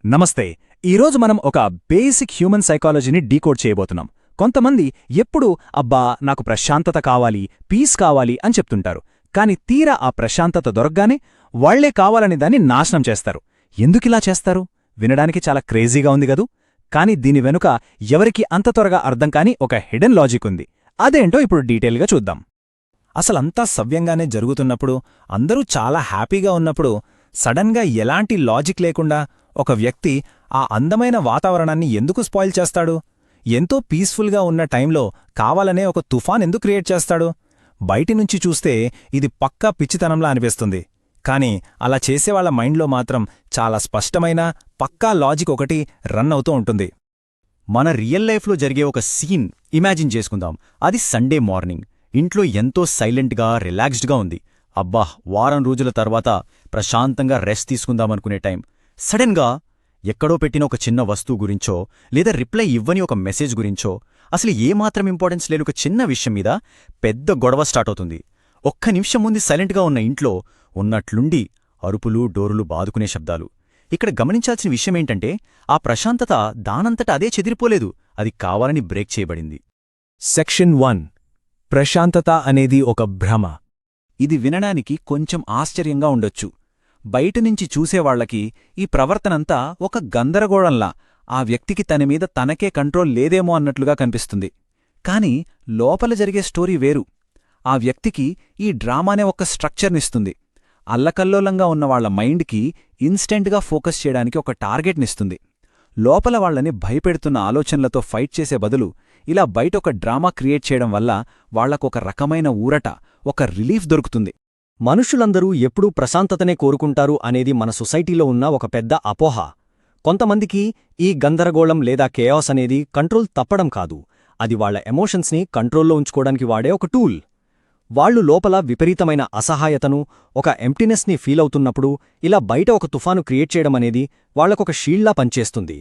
నమస్తే. ఈరోజు మనం ఒక బేసిక్ హ్యూమన్ సైకాలజీని డీకోడ్ చేయబోతున్నాం. కొంతమంది ఎప్పుడూ అబ్బా నాకు ప్రశాంతత కావాలి, పీస్ కావాలి అని చెప్తుంటారు. కాని తీరా ఆ ప్రశాంతత దొరగ్గానే వాళ్లే కావాలని దాన్ని నాశనం చేస్తారు. ఎందుకిలా చేస్తారు? వినడానికి చాలా క్రేజీగా ఉంది గదూ. కాని దీని వెనుక ఎవరికీ అంత త్వరగా అర్థం కాని ఒక హిడెన్ లాజిక్ ఉంది. అదేంటో ఇప్పుడు డీటెయిల్గా చూద్దాం. అసలంతా సవ్యంగానే జరుగుతున్నప్పుడు, అందరూ చాలా హ్యాపీగా ఉన్నప్పుడు సడన్గా ఎలాంటి లాజిక్ లేకుండా ఒక వ్యక్తి ఆ అందమైన వాతావరణాన్ని ఎందుకు స్పాయిల్ చేస్తాడు? ఎంతో పీస్ఫుల్గా ఉన్న టైంలో కావాలనే ఒక తుఫాన్ ఎందుకు క్రియేట్ చేస్తాడు? బయటినుంచి చూస్తే ఇది పక్కా పిచ్చితనంలా అనిపిస్తుంది. కాని అలా చేసేవాళ్ల మైండ్లో మాత్రం చాలా స్పష్టమైన పక్కా లాజిక్ ఒకటి రన్ అవుతూ ఉంటుంది. మన రియల్ లైఫ్లో జరిగే ఒక సీన్ ఇమాజిన్ చేసుకుందాం. అది సండే మార్నింగ్. ఇంట్లో ఎంతో సైలెంట్గా రిలాక్స్డ్గా ఉంది. అబ్బా, వారం రోజుల తర్వాత ప్రశాంతంగా రెస్ట్ తీసుకుందామనుకునే టైం. సడన్గా ఎక్కడో పెట్టిన ఒక చిన్న వస్తువు గురించో, లేదా రిప్లై ఇవ్వని ఒక మెసేజ్ గురించో, అసలు ఏమాత్రం ఇంపార్టెన్స్ లేని ఒక చిన్న విషయం మీద పెద్ద గొడవ స్టార్ట్ అవుతుంది. ఒక్క నిమిషం ముందు సైలెంట్గా ఉన్న ఇంట్లో ఉన్నట్లుండి అరుపులు, డోరులు బాదుకునే శబ్దాలు. ఇక్కడ గమనించాల్సిన విషయమేంటంటే, ఆ ప్రశాంతత దానంతట అదే చెదిరిపోలేదు, అది కావాలని బ్రేక్ చేయబడింది. సెక్షన్ 1. ప్రశాంతత అనేది ఒక భ్రమ. ఇది వినడానికి కొంచెం ఆశ్చర్యంగా ఉండొచ్చు. బయటనుంచి చూసేవాళ్లకి ఈ ప్రవర్తనంతా ఒక గందరగోళంలా, ఆ వ్యక్తికి తనమీద తనకే కంట్రోల్ లేదేమో అన్నట్లుగా కనిపిస్తుంది. కాని లోపల జరిగే స్టోరీ వేరు. ఆ వ్యక్తికి ఈ డ్రామానే ఒక స్ట్రక్చర్నిస్తుంది. అల్లకల్లోలంగా ఉన్నవాళ్ల మైండ్కి ఇన్స్టెంట్గా ఫోకస్ చేయడానికి ఒక టార్గెట్నిస్తుంది. లోపల వాళ్లని భయపెడుతున్న ఆలోచనలతో ఫైట్ చేసే బదులు ఇలా బయట ఒక డ్రామా క్రియేట్ చేయడం వల్ల వాళ్లకొక రకమైన ఊరట, ఒక రిలీఫ్ దొరుకుతుంది. మనుషులందరూ ఎప్పుడూ ప్రశాంతతనే కోరుకుంటారు అనేది మన సొసైటీలో ఉన్న ఒక పెద్ద అపోహ. కొంతమందికి ఈ గందరగోళం లేదా కేయాస్ అనేది కంట్రోల్ తప్పడం కాదు, అది వాళ్ల ఎమోషన్స్ని కంట్రోల్లో ఉంచుకోవడానికి వాడే ఒక టూల్. వాళ్లు లోపల విపరీతమైన అసహాయతను, ఒక ఎంప్టీనెస్ని ఫీలవుతున్నప్పుడు ఇలా బయట ఒక తుఫాను క్రియేట్ చేయడమనేది వాళ్లకొక షీల్డ్లా పనిచేస్తుంది.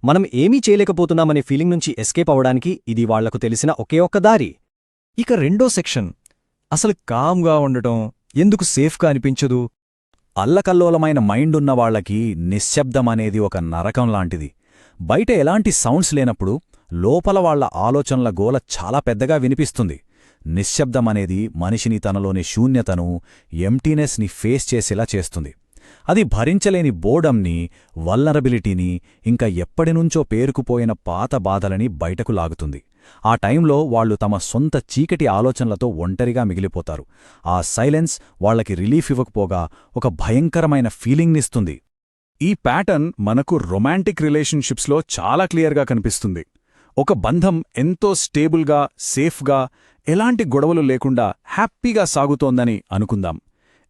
మనం ఏమీ చేయలేకపోతున్నామనే ఫీలింగ్ నుంచి ఎస్కేప్ అవడానికి ఇది వాళ్లకు తెలిసిన ఒకే ఒక్క దారి. ఇక రెండో సెక్షన్, అసలు కామ్గా ఉండటం ఎందుకు సేఫ్గా అనిపించదు? అల్లకల్లోలమైన మైండున్నవాళ్లకి నిశ్శబ్దమనేది ఒక నరకం లాంటిది. బయట ఎలాంటి సౌండ్స్ లేనప్పుడు లోపల వాళ్ల ఆలోచనల గోల చాలా పెద్దగా వినిపిస్తుంది. నిశ్శబ్దమనేది మనిషిని తనలోని శూన్యతను, ఎంటీనెస్ని ఫేస్ చేసేలా చేస్తుంది. అది భరించలేని బోర్డంని, వల్నరబిలిటీని, ఇంకా ఎప్పటినుంచో పేరుకుపోయిన పాత బాధలని బయటకు లాగుతుంది. ఆ టైంలో వాళ్లు తమ సొంత చీకటి ఆలోచనలతో ఒంటరిగా మిగిలిపోతారు. ఆ సైలెన్స్ వాళ్లకి రిలీఫ్ ఇవ్వకపోగా ఒక భయంకరమైన ఫీలింగ్నిస్తుంది. ఈ ప్యాటర్న్ మనకు రొమాంటిక్ రిలేషన్షిప్స్లో చాలా క్లియర్గా కనిపిస్తుంది. ఒక బంధం ఎంతో స్టేబుల్గా, సేఫ్గా, ఎలాంటి గొడవలు లేకుండా హ్యాపీగా సాగుతోందని అనుకుందాం.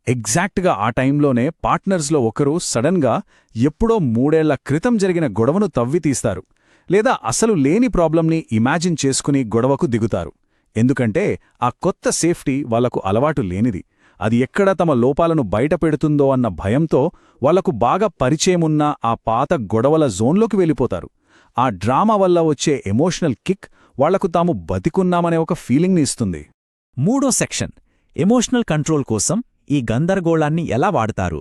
ఎగ్జాక్ట్గా ఆ టైంలోనే పార్ట్నర్స్లో ఒకరు సడన్గా ఎప్పుడో 3 ఏళ్ల క్రితం జరిగిన గొడవను తవ్వితీస్తారు, లేదా అసలు లేని ప్రాబ్లంని ఇమాజిన్ చేసుకుని గొడవకు దిగుతారు. ఎందుకంటే ఆ కొత్త సేఫ్టీ వాళ్లకు అలవాటు లేనిది. అది ఎక్కడ తమ లోపాలను బయటపెడుతుందో అన్న భయంతో వాళ్లకు బాగా పరిచయమున్న ఆ పాత గొడవల జోన్లోకి వెళ్ళిపోతారు. ఆ డ్రామా వల్ల వచ్చే ఎమోషనల్ కిక్ వాళ్లకు తాము బతికున్నామనే ఒక ఫీలింగ్ని ఇస్తుంది. మూడో సెక్షన్, ఎమోషనల్ కంట్రోల్ కోసం ఈ గందరగోళాన్ని ఎలా వాడతారు?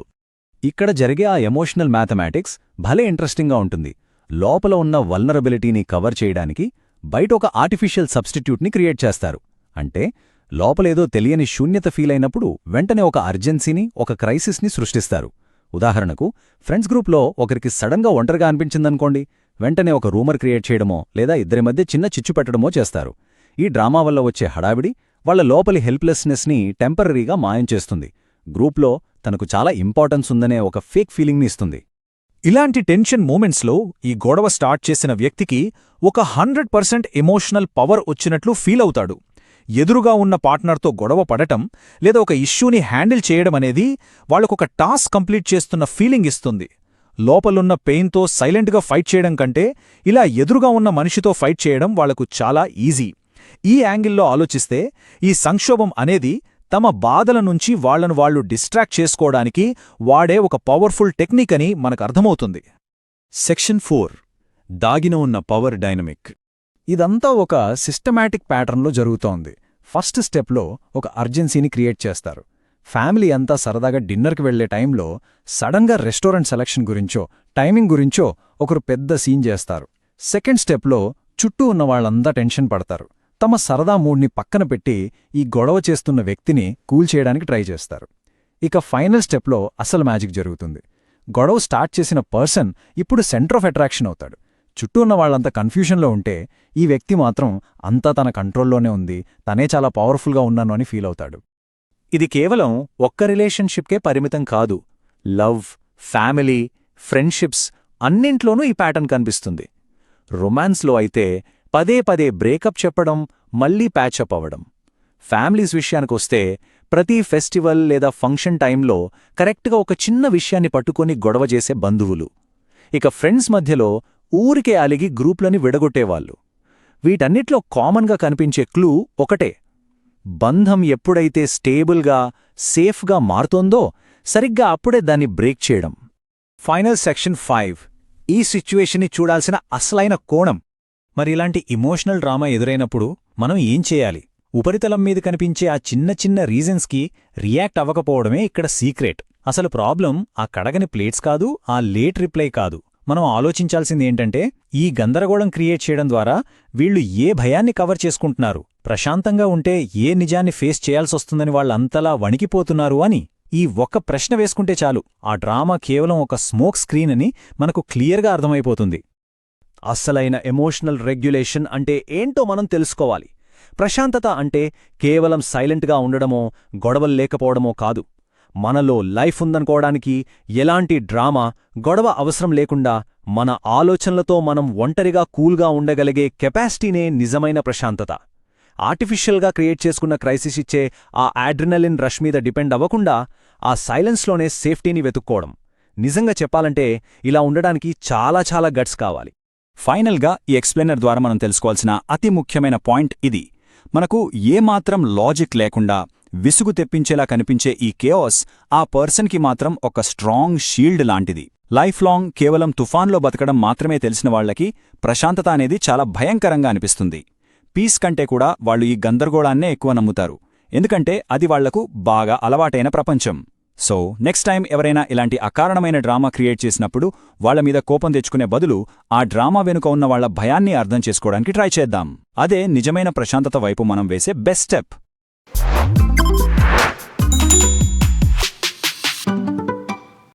ఇక్కడ జరిగే ఆ ఎమోషనల్ మ్యాథమెటిక్స్ భలే ఇంట్రెస్టింగ్గా ఉంటుంది. లోపల ఉన్న వల్నరబిలిటీని కవర్ చేయడానికి బయట ఒక ఆర్టిఫిషియల్ సబ్స్టిట్యూట్ని క్రియేట్ చేస్తారు. అంటే లోపలేదో తెలియని శూన్యత ఫీలైనప్పుడు వెంటనే ఒక అర్జెన్సీని, ఒక క్రైసిస్ని సృష్టిస్తారు. ఉదాహరణకు, ఫ్రెండ్స్ గ్రూప్లో ఒకరికి సడన్గా ఒంటరిగా అనిపించిందనుకోండి, వెంటనే ఒక రూమర్ క్రియేట్ చేయడమో లేదా ఇద్దరి మధ్య చిన్న చిచ్చు పెట్టడమో చేస్తారు. ఈ డ్రామా వల్ల వచ్చే హడావిడి వాళ్ల లోపలి హెల్ప్లెస్నెస్ని టెంపరరీగా మాయం చేస్తుంది. గ్రూప్లో తనకు చాలా ఇంపార్టెన్స్ ఉందనే ఒక ఫేక్ ఫీలింగ్ని ఇస్తుంది. ఇలాంటి టెన్షన్ మూమెంట్స్లో ఈ గొడవ స్టార్ట్ చేసిన వ్యక్తికి ఒక 100% ఎమోషనల్ పవర్ వచ్చినట్లు ఫీల్ అవుతాడు. ఎదురుగా ఉన్న పార్ట్నర్తో గొడవ పడటం లేదా ఒక ఇష్యూని హ్యాండిల్ చేయడమనేది వాళ్లకొక టాస్క్ కంప్లీట్ చేస్తున్న ఫీలింగ్ ఇస్తుంది. లోపలున్న పెయిన్తో సైలెంట్గా ఫైట్ చేయడం కంటే ఇలా ఎదురుగా ఉన్న మనిషితో ఫైట్ చేయడం వాళ్లకు చాలా ఈజీ. ఈ యాంగిల్లో ఆలోచిస్తే ఈ సంక్షోభం అనేది తమ బాధల నుంచి వాళ్లను వాళ్లు డిస్ట్రాక్ట్ చేసుకోవడానికి వాడే ఒక పవర్ఫుల్ టెక్నిక్ అని మనకర్థమవుతుంది. సెక్షన్ 4. దాగిన ఉన్న పవర్ డైనమిక్. ఇదంతా ఒక సిస్టమాటిక్ ప్యాటర్న్లో జరుగుతోంది. ఫస్ట్ స్టెప్లో ఒక అర్జెన్సీని క్రియేట్ చేస్తారు. ఫ్యామిలీ అంతా సరదాగా డిన్నర్కి వెళ్లే టైంలో సడన్గా రెస్టారెంట్ సెలక్షన్ గురించో, టైమింగ్ గురించో ఒకరు పెద్ద సీన్ చేస్తారు. సెకండ్ స్టెప్లో చుట్టూ ఉన్న వాళ్ళంతా టెన్షన్ పడతారు. తమ సరదా మూడ్ని పక్కన పెట్టి ఈ గొడవ చేస్తున్న వ్యక్తిని కూల్ చేయడానికి ట్రై చేస్తారు. ఇక ఫైనల్ స్టెప్లో అసలు మ్యాజిక్ జరుగుతుంది. గొడవ స్టార్ట్ చేసిన పర్సన్ ఇప్పుడు సెంటర్ ఆఫ్ అట్రాక్షన్ అవుతాడు. చుట్టూ ఉన్న వాళ్ళంతా కన్ఫ్యూషన్లో ఉంటే ఈ వ్యక్తి మాత్రం అంతా తన కంట్రోల్లోనే ఉంది, తనే చాలా పవర్ఫుల్గా ఉన్నాను అని ఫీల్ అవుతాడు. ఇది కేవలం ఒక్క రిలేషన్షిప్కే పరిమితం కాదు. లవ్, ఫ్యామిలీ, ఫ్రెండ్షిప్స్ అన్నింట్లోనూ ఈ ప్యాటర్న్ కనిపిస్తుంది. రొమాన్స్లో అయితే పదే పదే బ్రేకప్ చెప్పడం, మళ్లీ ప్యాచప్ అవ్వడం. ఫ్యామిలీస్ విషయానికొస్తే ప్రతి ఫెస్టివల్ లేదా ఫంక్షన్ టైంలో కరెక్ట్గా ఒక చిన్న విషయాన్ని పట్టుకొని గొడవ చేసే బంధువులు. ఇక ఫ్రెండ్స్ మధ్యలో ఊరికే అలిగి గ్రూప్లని విడగొట్టేవాళ్ళు. వీటన్నిట్లో కామన్గా కనిపించే క్లూ ఒకటే: బంధం ఎప్పుడైతే స్టేబుల్గా, సేఫ్గా మారుతోందో సరిగ్గా అప్పుడే దాన్ని బ్రేక్ చేయడం. ఫైనల్ సెక్షన్ 5, ఈ సిచ్యువేషన్ని చూడాల్సిన అసలైన కోణం. మరి ఇలాంటి ఇమోషనల్ డ్రామా ఎదురైనప్పుడు మనం ఏం చేయాలి? ఉపరితలం మీద కనిపించే ఆ చిన్న చిన్న రీజన్స్కి రియాక్ట్ అవ్వకపోవడమే ఇక్కడ సీక్రెట్. అసలు ప్రాబ్లం ఆ కడగని ప్లేట్స్ కాదు, ఆ లేట్ రిప్లై కాదు. మనం ఆలోచించాల్సిందేంటంటే, ఈ గందరగోళం క్రియేట్ చేయడం ద్వారా వీళ్లు ఏ భయాన్ని కవర్ చేసుకుంటున్నారు, ప్రశాంతంగా ఉంటే ఏ నిజాన్ని ఫేస్ చేయాల్సొస్తుందని వాళ్ళంతలా వణికిపోతున్నారు అని. ఈ ఒక్క ప్రశ్న వేసుకుంటే చాలు, ఆ డ్రామా కేవలం ఒక స్మోక్ స్క్రీన్ అని మనకు క్లియర్గా అర్థమైపోతుంది. అస్సలైన ఎమోషనల్ రెగ్యులేషన్ అంటే ఏంటో మనం తెలుసుకోవాలి. ప్రశాంతత అంటే కేవలం సైలెంట్గా ఉండడమో, గొడవలు లేకపోవడమో కాదు. మనలో లైఫ్ ఉందనుకోవడానికి ఎలాంటి డ్రామా, గొడవ అవసరం లేకుండా మన ఆలోచనలతో మనం ఒంటరిగా కూల్గా ఉండగలిగే కెపాసిటీనే నిజమైన ప్రశాంతత. ఆర్టిఫిషియల్గా క్రియేట్ చేసుకున్న క్రైసిస్ ఇచ్చే ఆ ఆడ్రినలిన్ రష్ మీద డిపెండ్ అవ్వకుండా ఆ సైలెన్స్లోనే సేఫ్టీని వెతుక్కోవడం. నిజంగా చెప్పాలంటే ఇలా ఉండడానికి చాలా చాలా గట్స్ కావాలి. ఫైనల్గా ఈ ఎక్స్ప్లెయినర్ ద్వారా మనం తెలుసుకోవాల్సిన అతి ముఖ్యమైన పాయింట్ ఇది: మనకు ఏమాత్రం లాజిక్ లేకుండా విసుగు తెప్పించేలా కనిపించే ఈ కేయాస్ ఆ పర్సన్కి మాత్రం ఒక స్ట్రాంగ్ షీల్డ్ లాంటిది. లైఫ్ లాంగ్ కేవలం తుఫాన్లో బతకడం మాత్రమే తెలిసిన వాళ్లకి ప్రశాంతత అనేది చాలా భయంకరంగా అనిపిస్తుంది. పీస్ కంటే కూడా వాళ్ళు ఈ గందరగోళాన్నే ఎక్కువ నమ్ముతారు, ఎందుకంటే అది వాళ్లకు బాగా అలవాటైన ప్రపంచం. సో నెక్స్ట్ టైం ఎవరైనా ఇలాంటి అకారణమైన డ్రామా క్రియేట్ చేసినప్పుడు వాళ్ల మీద కోపం తెచ్చుకునే బదులు ఆ డ్రామా వెనుక ఉన్న వాళ్ల భయాన్ని అర్థం చేసుకోవడానికి ట్రై చేద్దాం. అదే నిజమైన ప్రశాంతత వైపు మనం వేసే బెస్ట్ స్టెప్.